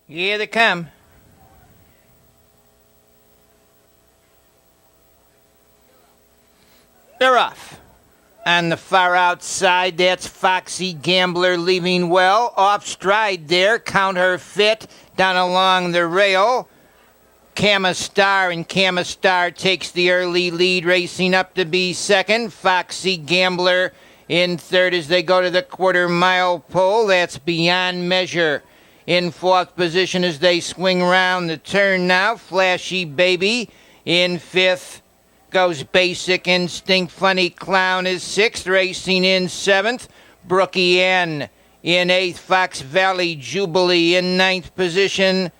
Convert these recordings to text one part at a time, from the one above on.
Here they come. They're off. On the far outside, that's Foxy Gambler leaving well. Off stride there, Counterfeit down along the rail. Camastar, and Camastar takes the early lead, racing up to be second. Foxy Gambler in third as they go to the quarter-mile pole. That's Beyond Measure in fourth position as they swing round the turn now. Flashy Baby in fifth. Goes Basic Instinct. Funny Clown is sixth, racing in seventh. Brookie N in eighth. Fox Valley Jubilee in ninth position.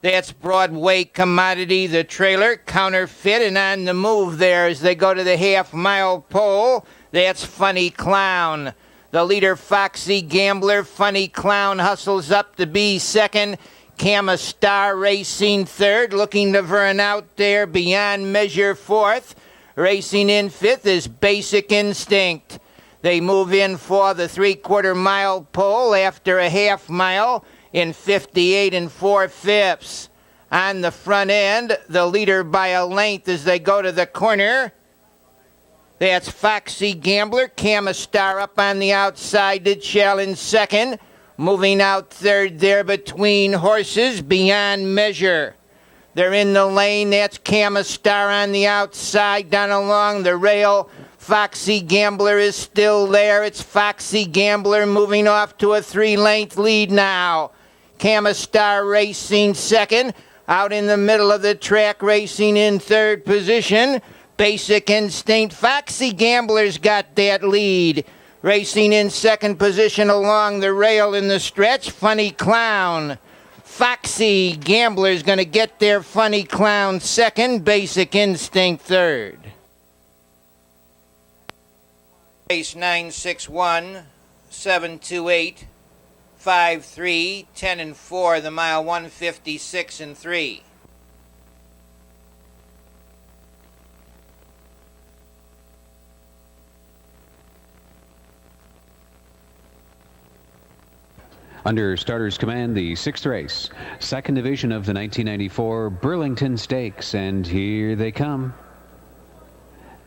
That's Broadway Commodity, the trailer. Counterfeit, and on the move there as they go to the half-mile pole. That's Funny Clown. The leader, Foxy Gambler. Funny Clown hustles up to be second. Camastar racing third, looking to burn out there. Beyond Measure fourth. Racing in fifth is Basic Instinct. They move in for the three-quarter-mile pole after a half-mile in 58 and 4/5. On the front end, the leader by a length as they go to the corner. That's Foxy Gambler. Camastar up on the outside to challenge second. Moving out third there between horses, Beyond Measure. They're in the lane. That's Camastar on the outside down along the rail. Foxy Gambler is still there. It's Foxy Gambler moving off to a three-length lead now. Camastar racing second. Out in the middle of the track, racing in third position. Basic Instinct. Foxy Gambler's got that lead. Racing in second position along the rail in the stretch, Funny Clown. Foxy Gambler's going to get there. Funny Clown second, Basic Instinct third. Race 961, 728, 53, 10 and 4, the mile 156 and 3. Under starter's command, the sixth race, second division of the 1994 Burlington Stakes, and here they come.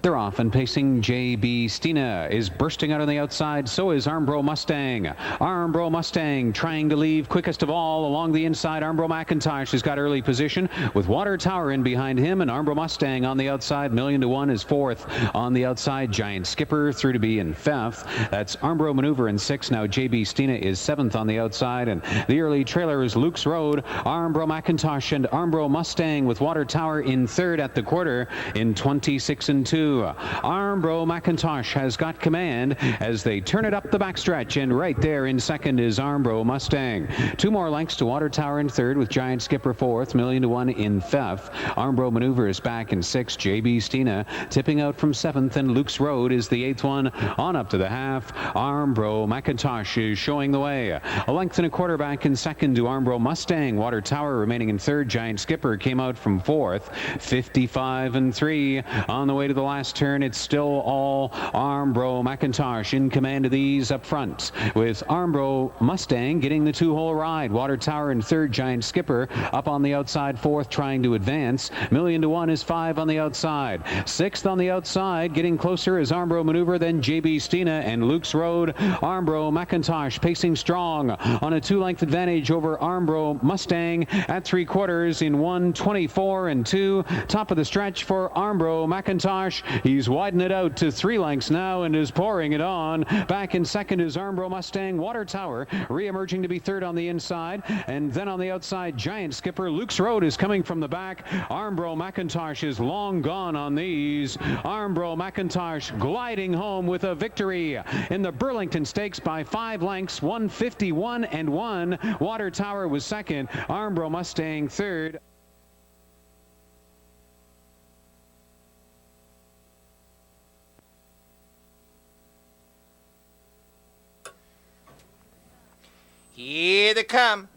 They're off and pacing. J.B. Stina is bursting out on the outside. So is Armbro Mustang. Armbro Mustang trying to leave quickest of all along the inside. Armbro McIntosh has got early position with Water Tower in behind him, and Armbro Mustang on the outside. 1,000,000 to 1 is fourth on the outside. Giant Skipper through to be in fifth. That's Armbro Maneuver in sixth. Now J.B. Stina is seventh on the outside, and the early trailer is Luke's Road. Armbro McIntosh and Armbro Mustang with Water Tower in third at the quarter in 26 and 2. Armbro McIntosh has got command as they turn it up the backstretch, and right there in second is Armbro Mustang. Two more lengths to Water Tower in third with Giant Skipper fourth, 1,000,000 to 1 in fifth. Armbro Maneuver is back in sixth. J.B. Stina tipping out from seventh, and Luke's Road is the eighth one on up to the half. Armbro McIntosh is showing the way. A length and a quarter back in second to Armbro Mustang. Water Tower remaining in third. Giant Skipper came out from fourth, 55 and 3 on the way to the last turn. It's still all Armbro McIntosh in command of these up front, with Armbro Mustang getting the two-hole ride. Water Tower in third. Giant Skipper up on the outside fourth, trying to advance. 1,000,000 to 1 is 5 on the outside. Sixth on the outside, getting closer is Armbro Maneuver, then J.B. Stina and Luke's Road. Armbro McIntosh pacing strong on a two-length advantage over Armbro Mustang at three quarters in 1:24 and 2. Top of the stretch for Armbro McIntosh. He's widening it out to 3 lengths now and is pouring it on. Back in second is Armbro Mustang. Water Tower re-emerging to be third on the inside, and then on the outside Giant Skipper. Luke's Road is coming from the back. Armbro McIntosh is long gone on these. Armbro McIntosh gliding home with a victory in the Burlington Stakes by 5 lengths, 151 and 1. Water Tower was second. Armbro Mustang third. Here they come.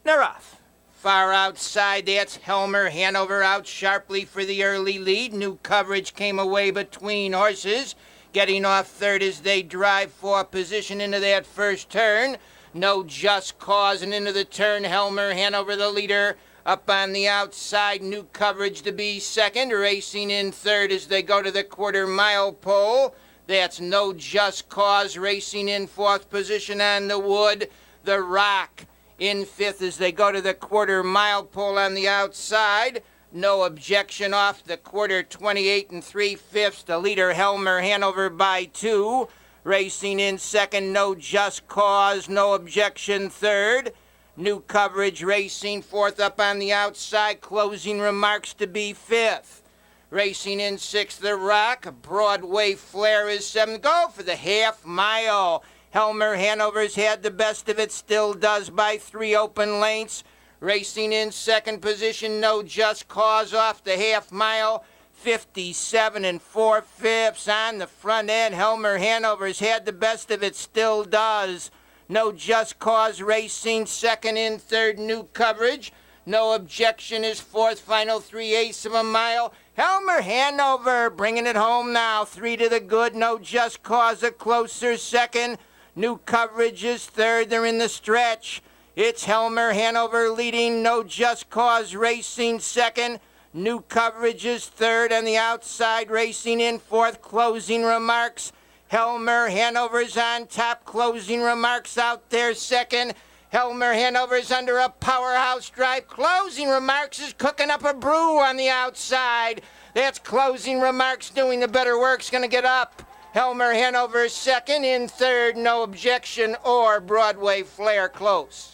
They're off. Far outside, that's Helmer. Hanover out sharply for the early lead. New coverage came away between horses. Getting off third as they drive for position into that first turn. No Just Cause, and into the turn, Helmer Hanover, the leader. Up on the outside, New Coverage to be second. Racing in third as they go to the quarter-mile pole. That's No Just Cause racing in fourth position on the wood. The Rock in fifth as they go to the quarter-mile pole on the outside. No Objection off the quarter, 28 3/5. The leader, Helmer Hanover, by 2. Racing in second, No Just Cause, No Objection third. New Coverage racing fourth up on the outside. Closing Remarks to be fifth. Racing in sixth, The Rock. Broadway Flair is seventh. Go for the half mile. Helmer Hanover's had the best of it, still does by 3 open lengths. Racing in second position, No Just Cause off the half mile. 57 4/5 on the front end. Helmer Hanover's had the best of it, still does. No Just Cause racing second in third. New Coverage. No Objection is fourth. Final 3/8 of a mile. Helmer Hanover bringing it home now. 3 to the good. No Just Cause a closer second. New Coverage is third. They're in the stretch. It's Helmer Hanover leading. No Just Cause racing second. New Coverage is third. On the outside, racing in fourth. Closing Remarks. Helmer Hanover's on top. Closing Remarks out there second. Helmer Hanover's under a powerhouse drive. Closing Remarks is cooking up a brew on the outside. That's Closing Remarks doing the better work's going to get up. Helmer Hanover second. In third, No Objection or Broadway Flair close.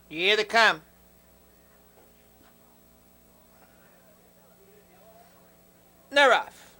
Here they come. They're off.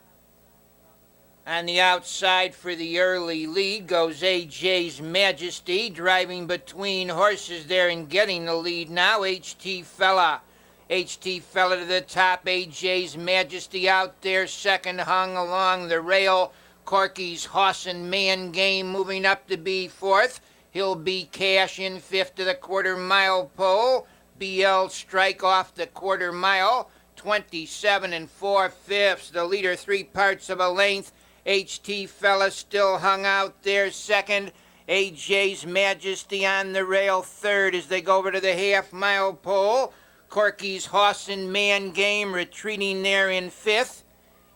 On the outside for the early lead goes AJ's Majesty, driving between horses there and getting the lead now. HT Fella. HT Fella to the top. AJ's Majesty out there second, hung along the rail. Corky's Hoss and Man Game moving up to be fourth. He'll be Cash in fifth to the quarter-mile pole. BL Strike off the quarter-mile. 27 4/5. The leader 3 parts of a length. HT Fella still hung out there second. AJ's Majesty on the rail third as they go over to the half-mile pole. Corky's Hoss and Man Game retreating there in fifth.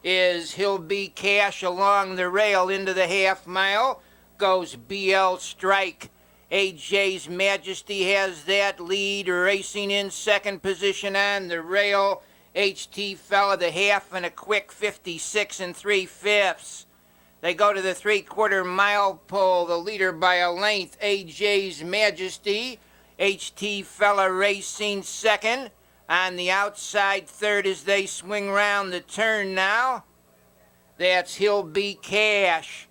Is He'll Be Cash along the rail into the half-mile. Goes BL Strike. AJ's Majesty has that lead, racing in second position on the rail. HT Fella the half and a quick 56 3/5. They go to the 3/4 mile pole, the leader by a length, AJ's Majesty. HT Fella racing second. On the outside third as they swing round the turn now. That's He'll Be Cash.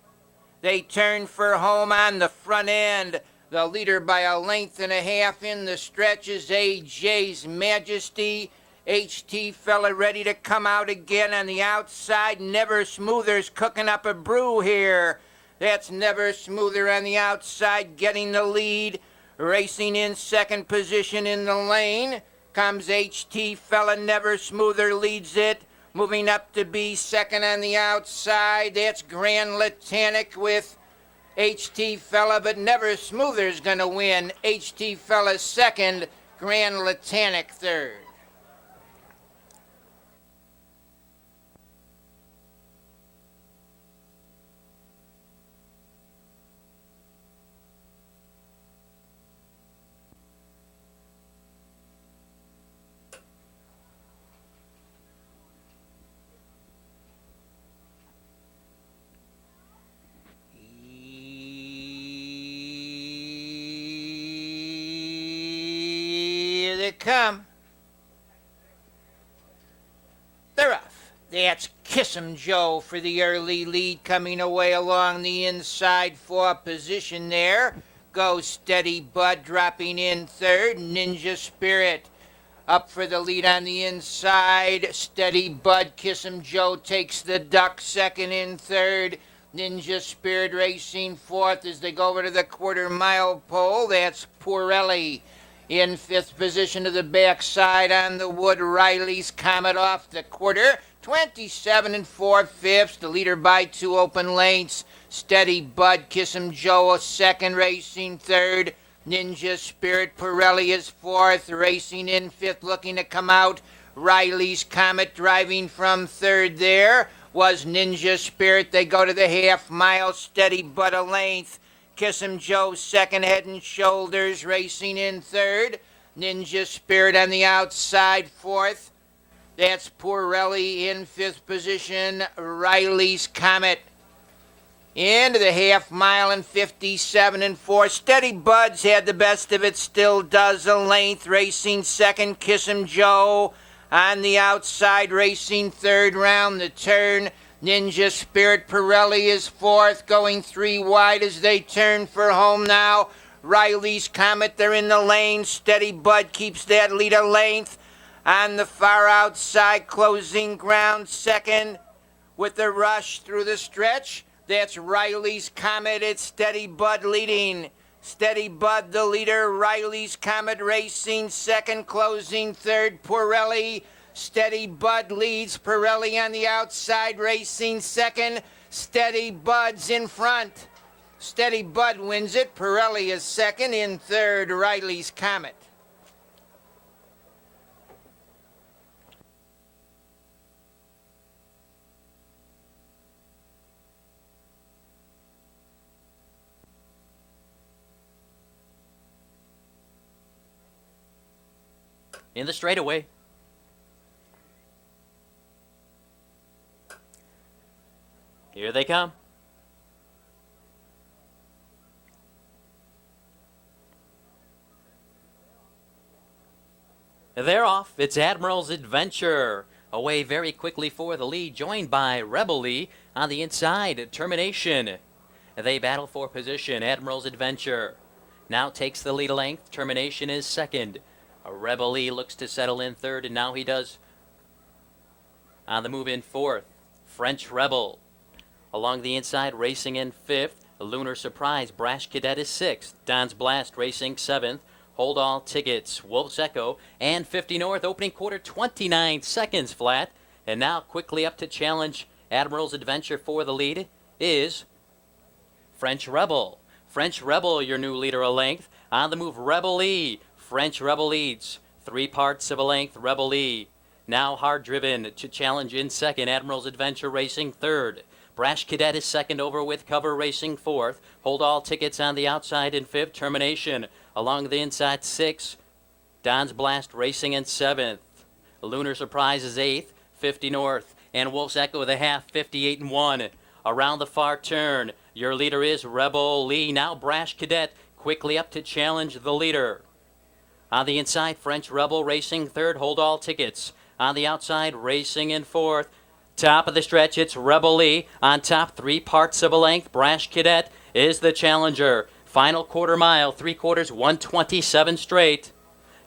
They turn for home on the front end. The leader by a length and a half in the stretch is AJ's Majesty. HT Fella ready to come out again on the outside. Never Smoother's cooking up a brew here. That's Never Smoother on the outside getting the lead. Racing in second position in the lane comes HT Fella. Never Smoother leads it. Moving up to be second on the outside. That's Grand Latanic with HT Fella, but Never Smoother's going to win. HT Fella second, Grand Latanic third. Here they come. They're off. That's Kiss 'em Joe for the early lead, coming away along the inside for position there. Goes Steady Bud dropping in third. Ninja Spirit up for the lead on the inside. Steady Bud, Kiss 'em Joe takes the duck second in third. Ninja Spirit racing fourth as they go over to the quarter-mile pole. That's Pirelli in fifth position to the backside on the wood. Riley's Comet off the quarter. 27 and 4/5. The leader by 2 open lengths. Steady Bud, Kiss 'em Joe, a second, racing third. Ninja Spirit, Pirelli is fourth, racing in fifth, looking to come out. Riley's Comet driving from third there. Was Ninja Spirit. They go to the half mile. Steady Bud a length. Kiss 'em Joe second, head and shoulders, racing in third. Ninja Spirit on the outside fourth. That's Pirelli in fifth position. Riley's Comet into the half mile in 57 and 4. Steady Bud's had the best of it, still does a length, racing second. Kiss 'em Joe on the outside, racing third round the turn. Ninja Spirit, Pirelli is fourth, going 3 wide as they turn for home now. Riley's Comet, they're in the lane. Steady Bud keeps that lead a length. On the far outside, closing ground second with the rush through the stretch. That's Riley's Comet. It's Steady Bud leading. Steady Bud the leader. Riley's Comet racing second, closing third. Pirelli. Steady Bud leads. Pirelli on the outside, racing second. Steady Bud's in front. Steady Bud wins it. Pirelli is second. In third, Riley's Comet. In the straightaway. Here they come. They're off. It's Admiral's Adventure. Away very quickly for the lead, joined by Rebel Lee on the inside. Termination. They battle for position. Admiral's Adventure now takes the lead a length. Termination is second. Rebel Lee looks to settle in third, and now he does on the move in fourth. French Rebel along the inside, racing in fifth. Lunar Surprise, Brash Cadet is sixth. Don's Blast racing seventh. Hold All Tickets, Wolf's Echo, and 50 North opening quarter 29 seconds flat. And now quickly up to challenge Admiral's Adventure for the lead is French Rebel. French Rebel, your new leader a length. On the move, Rebel Lee. French Rebel leads 3 parts of a length. Rebel Lee now hard driven to challenge in second. Admiral's Adventure racing third. Brash Cadet is second, over with cover racing fourth. Hold All Tickets on the outside in fifth. Termination along the inside sixth. Don's Blast racing in seventh. Lunar Surprise is eighth. 50 North and Wolf's Echo the half, 58 and 1. Around the far turn, your leader is Rebel Lee. Now Brash Cadet quickly up to challenge the leader. On the inside, French Rebel racing third. Hold All Tickets on the outside, racing in fourth. Top of the stretch, it's Rebel Lee on top, 3 parts of a length. Brash Cadet is the challenger. Final quarter mile, 3/4, 127 straight.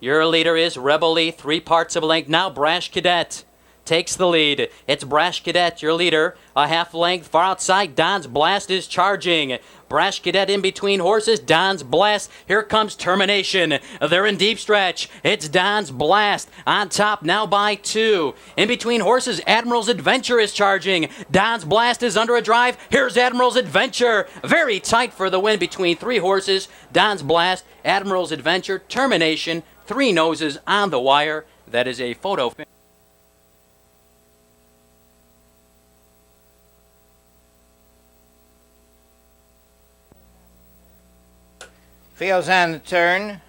Your leader is Rebel Lee, 3 parts of a length. Now Brash Cadet takes the lead. It's Brash Cadet, your leader, a half length. Far outside, Don's Blast is charging. Brash Cadet in between horses. Don's Blast. Here comes Termination. They're in deep stretch. It's Don's Blast on top now by 2. In between horses, Admiral's Adventure is charging. Don's Blast is under a drive. Here's Admiral's Adventure. Very tight for the win between 3 horses. Don's Blast, Admiral's Adventure, Termination, 3 noses on the wire. That is a photo. Fields on the turn.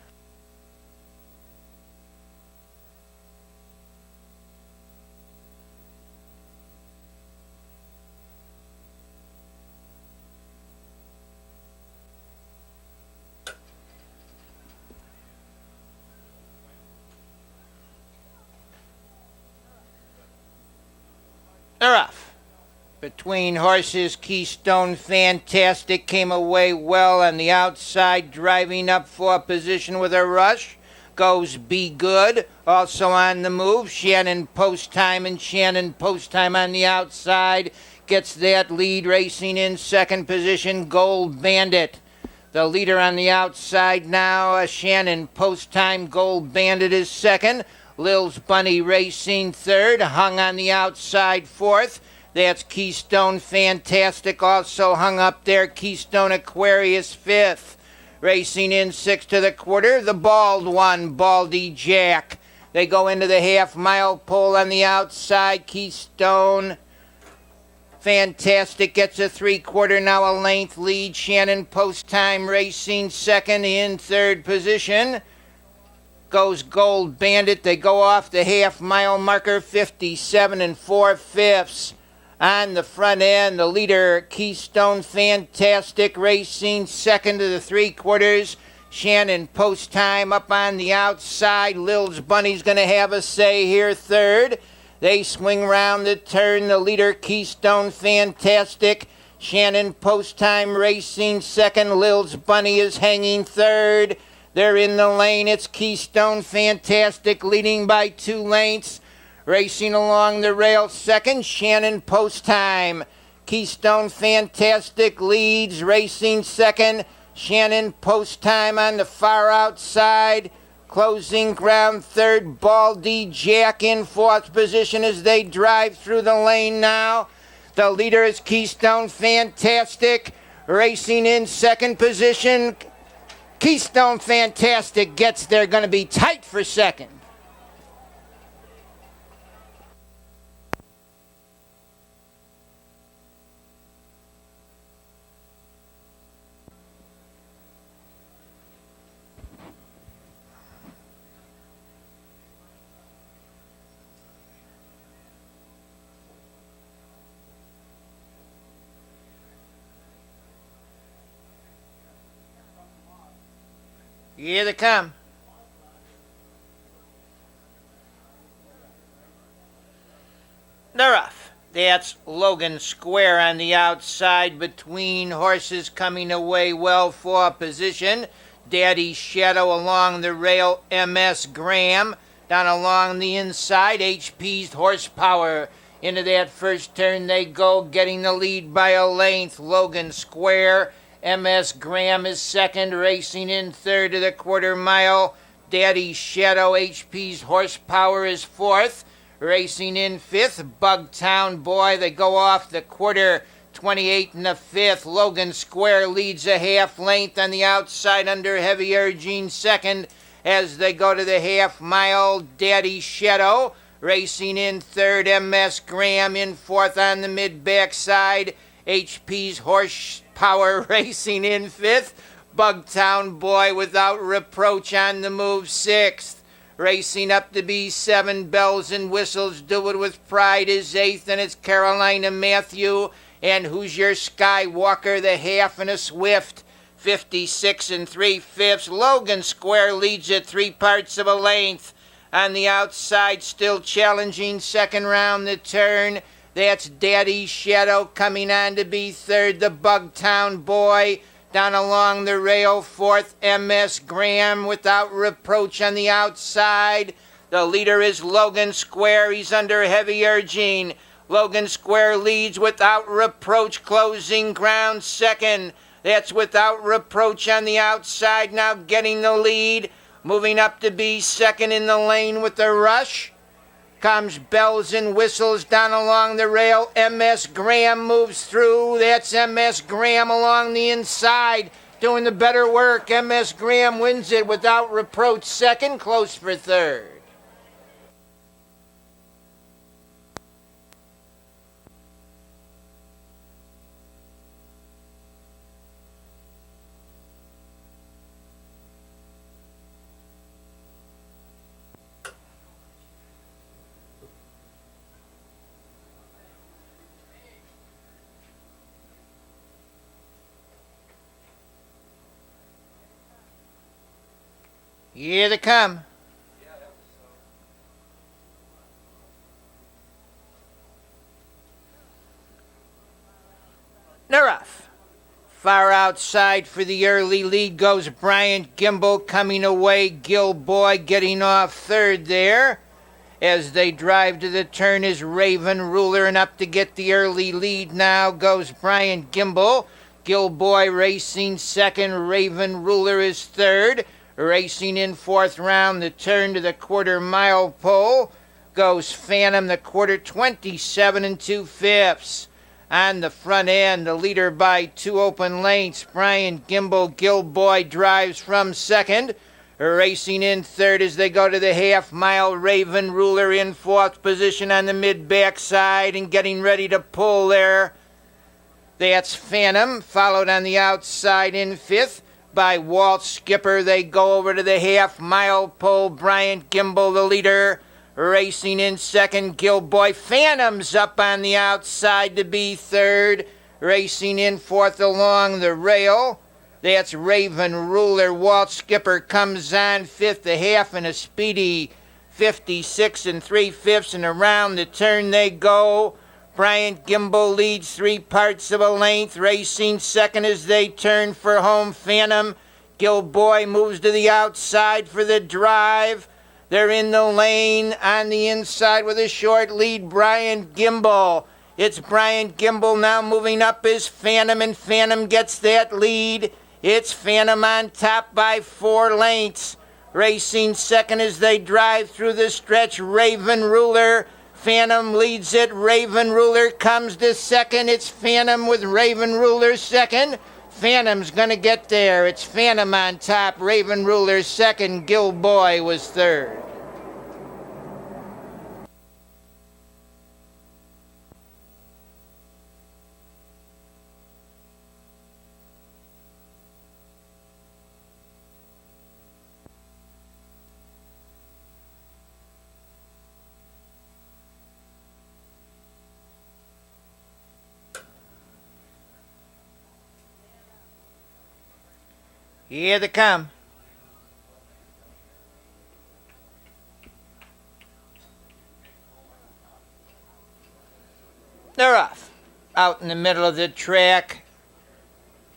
They're off. Between horses, Keystone Fantastic came away well on the outside, driving up for position with a rush. Goes Be Good, also on the move. Shannon Post Time and Shannon Post Time on the outside. Gets that lead, racing in second position, Gold Bandit. The leader on the outside now, Shannon Post Time. Gold Bandit is second. Lil's Bunny racing third, hung on the outside fourth. That's Keystone Fantastic, also hung up there. Keystone Aquarius fifth. Racing in sixth to the quarter, the bald one, Baldy Jack. They go into the half-mile pole on the outside. Keystone Fantastic gets a three-quarter, now a length lead. Shannon Post Time racing second. In third position goes Gold Bandit. They go off the half-mile marker, 57 and 4/5. On the front end, the leader, Keystone Fantastic, racing second to the three-quarters. Shannon Post Time up on the outside. Lil's Bunny's going to have a say here third. They swing round the turn. The leader, Keystone Fantastic. Shannon Post Time racing second. Lil's Bunny is hanging third. They're in the lane. It's Keystone Fantastic leading by 2 lengths. Racing along the rail second, Shannon Post Time. Keystone Fantastic leads, racing second. Shannon Post Time on the far outside. Closing ground third, Baldy Jack in fourth position as they drive through the lane now. The leader is Keystone Fantastic. Racing in second position. Keystone Fantastic gets there, going to be tight for second. Here they come. They're off. That's Logan Square on the outside, between horses coming away well for position. Daddy's Shadow along the rail, MS Graham. Down along the inside, HP's Horsepower. Into that first turn they go, getting the lead by a length. Logan Square. MS Graham is second, racing in third to the quarter mile. Daddy's Shadow, HP's Horsepower is fourth, racing in fifth. Bugtown Boy, they go off the quarter, 28 and the fifth. Logan Square leads a half length on the outside under Heavy Urging second as they go to the half mile. Daddy's Shadow racing in third. MS Graham in fourth on the mid backside. HP's Horsepower racing in fifth. Bugtown Boy without reproach on the move sixth. Racing up to be 7, Bells and Whistles Do It With Pride is eighth, and it's Carolina Matthew and Who's Your Skywalker, the half and a swift. 56 and 3/5. Logan Square leads at 3 parts of a length. On the outside, still challenging second round the turn. That's Daddy's Shadow coming on to be third. The Bugtown Boy down along the rail fourth. MS Graham without reproach on the outside. The leader is Logan Square. He's under Heavy Urging. Logan Square leads without reproach, closing ground second. That's Without Reproach on the outside, now getting the lead. Moving up to be second in the lane with the rush comes Bells and Whistles down along the rail. MS Graham moves through. That's MS Graham along the inside doing the better work. MS Graham wins it. Without Reproach second, close for third. Here they come. They're off. Far outside for the early lead goes Bryant Gimbel coming away. Gilboy getting off third there. As they drive to the turn is Raven Ruler, and up to get the early lead now goes Bryant Gimbel. Gilboy racing second, Raven Ruler is third. Racing in fourth round, the turn to the quarter-mile pole goes Phantom, the quarter 27 2/5. On the front end, the leader by 2 open lengths. Bryant Gimbel, Gilboy drives from second. Racing in third as they go to the half-mile. Raven Ruler in fourth position on the mid-backside and getting ready to pull there. That's Phantom, followed on the outside in fifth by Walt Skipper. They go over to the half-mile pole. Bryant Gimbel, the leader, racing in second. Gilboy. Phantom's up on the outside to be third. Racing in fourth along the rail. That's Raven Ruler. Walt Skipper comes on fifth, a half and a speedy 56 3/5, and around the turn they go. Bryant Gimbel leads 3 parts of a length, racing second as they turn for home. Phantom. Gilboy moves to the outside for the drive. They're in the lane on the inside with a short lead. Bryant Gimbel. It's Bryant Gimbel now moving up as Phantom, and Phantom gets that lead. It's Phantom on top by 4 lengths. Racing second as they drive through the stretch. Raven Ruler. Phantom leads it. Raven Ruler comes to second. It's Phantom with Raven Ruler second. Phantom's going to get there. It's Phantom on top. Raven Ruler second. Gilboy was third. Here they come. They're off. Out in the middle of the track.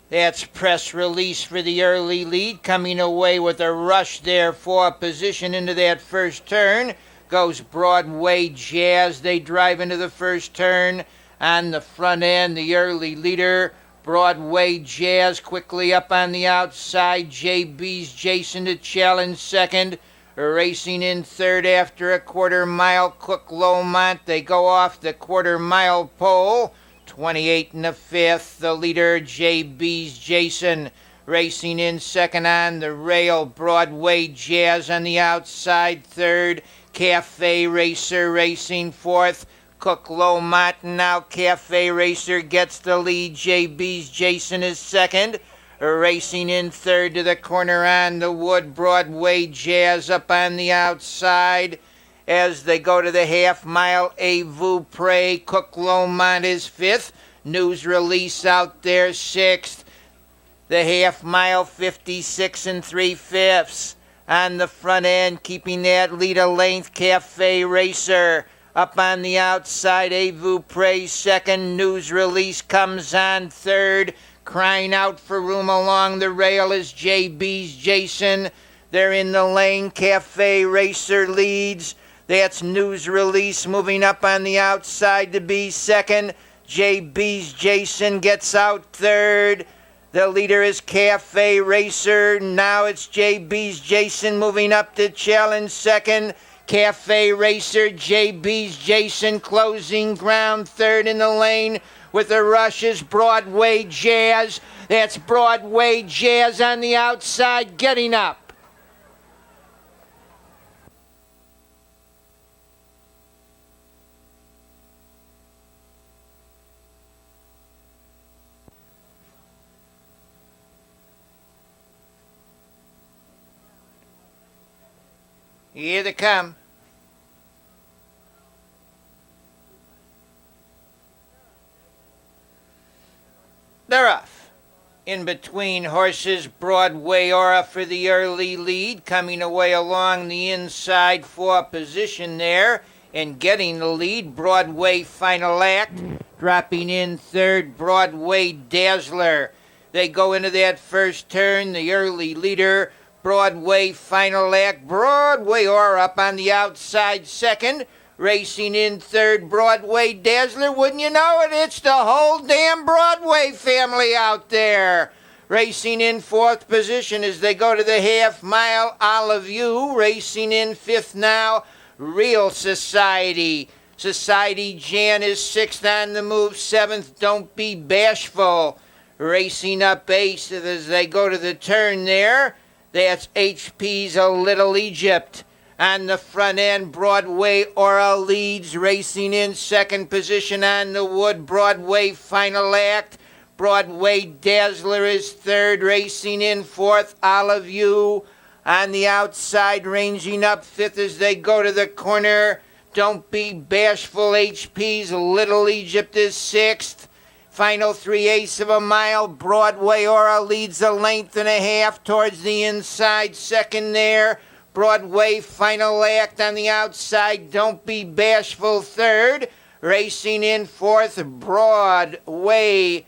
That's press release for the early lead. Coming away with a rush there for position into that first turn goes Broadway Jazz. They drive into the first turn. On the front end, the early leader, Broadway Jazz, quickly up on the outside. JB's Jason to challenge second. Racing in third after a quarter-mile. Cook Lomont. They go off the quarter-mile pole. 28 1/5. The leader, JB's Jason. Racing in second on the rail. Broadway Jazz on the outside. Third, Cafe Racer racing fourth. Cook Lomont. Now Cafe Racer gets the lead. JB's Jason is second. Racing in third to the corner on the wood. Broadway Jazz up on the outside. As they go to the half-mile, Avu Prey. Cook Lomont is fifth. News Release out there sixth. The half-mile, 56 3/5. On the front end, keeping that lead a length, Cafe Racer. Up on the outside, Avu Prey second. News Release comes on third. Crying out for room along the rail is JB's Jason. They're in the lane. Cafe Racer leads. That's News Release moving up on the outside to be second. JB's Jason gets out third. The leader is Cafe Racer. Now it's JB's Jason moving up to challenge second. Cafe Racer, JB's Jason closing ground third in the lane. With the rush is Broadway Jazz. That's Broadway Jazz on the outside getting up. Here they come. They're off. In between horses, Broadway Aura for the early lead, coming away along the inside for position there and getting the lead. Broadway Final Act Dropping in third, Broadway Dazzler. They go into that first turn, the early leader, Broadway Final Act. Broadway Aura up on the outside second. Racing in third, Broadway Dazzler. Wouldn't you know it? It's the whole damn Broadway family out there. Racing in fourth position as they go to the half mile, Olive View. Racing in fifth now, Real Society. Society Jan is sixth on the move, seventh, Don't Be Bashful. Racing up eighth as they go to the turn there. That's HP's A Little Egypt. On the front end, Broadway Aura leads. Racing in second position on the wood, Broadway Final Act. Broadway Dazzler is third. Racing in fourth, Olive View. On the outside, ranging up fifth as they go to the corner, Don't Be Bashful. HP's Little Egypt is sixth. Final 3/8 of a mile. Broadway Aura leads a length and a half towards the inside. Second there, Broadway Final Act on the outside. Don't Be Bashful third. Racing in fourth, Broadway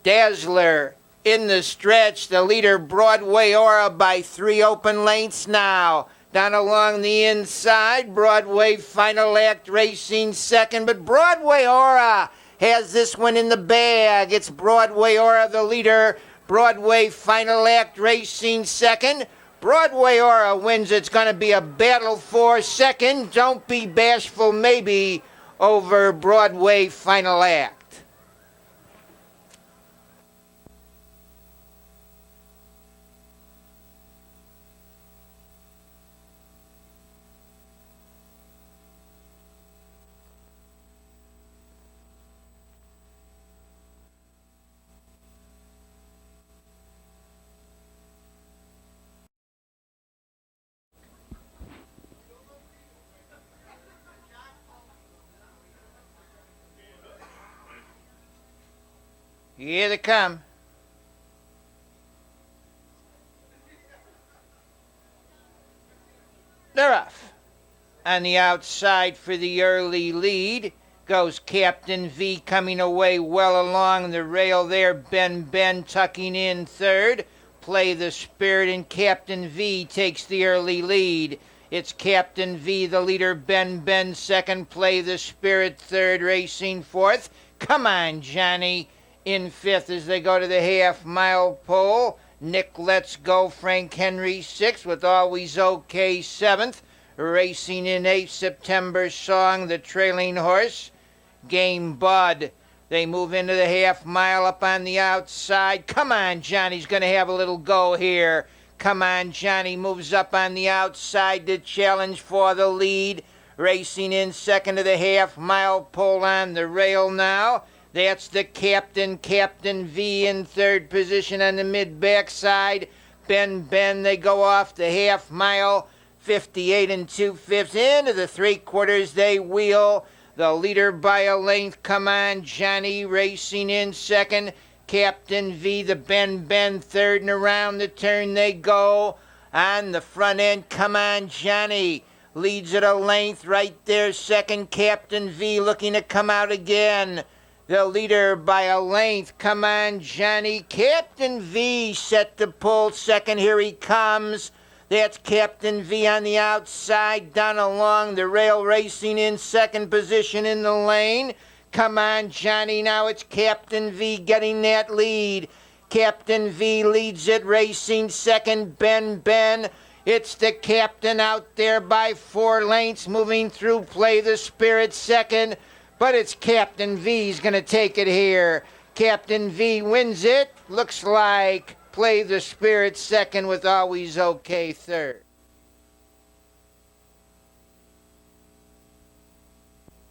Dazzler. In the stretch, the leader, Broadway Aura, by 3 open lengths now. Down along the inside, Broadway Final Act racing second, but Broadway Aura has this one in the bag. It's Broadway Aura, the leader. Broadway Final Act racing second. Broadway Aura wins. It's going to be a battle for second. Don't Be Bashful maybe over Broadway Final Act. Here they come. They're off. On the outside for the early lead goes Captain V, coming away well along the rail there. Ben tucking in third. Play the Spirit, and Captain V takes the early lead. It's Captain V, the leader. Ben second. Play the Spirit third. Racing fourth. Come on, Johnny, in fifth as they go to the half-mile pole. Nick Let's Go, Frank Henry sixth, with Always Okay seventh. Racing in eighth, September Song, the trailing horse. Game Bud. They move into the half-mile up on the outside. Come on, Johnny's going to have a little go here. Come on, Johnny moves up on the outside to challenge for the lead. Racing in second to the half-mile pole on the rail now. That's the Captain V in third position on the mid-backside. Ben, they go off the half mile, 58 2/5. Into the 3/4 they wheel. The leader by a length, come on, Johnny, racing in second. Captain V, the Ben third, and around the turn they go. On the front end, come on, Johnny. Leads at a length right there, second. Captain V looking to come out again. The leader by a length, come on, Johnny. Captain V set to pull second. Here he comes. That's Captain V on the outside, down along the rail, racing in second position in the lane. Come on, Johnny. Now it's Captain V getting that lead. Captain V leads it, racing second. Ben. It's the Captain out there by 4 lengths, moving through. Play the Spirit second. But it's Captain V's going to take it here. Captain V wins it. Looks like Play the Spirit second, with Always Okay third.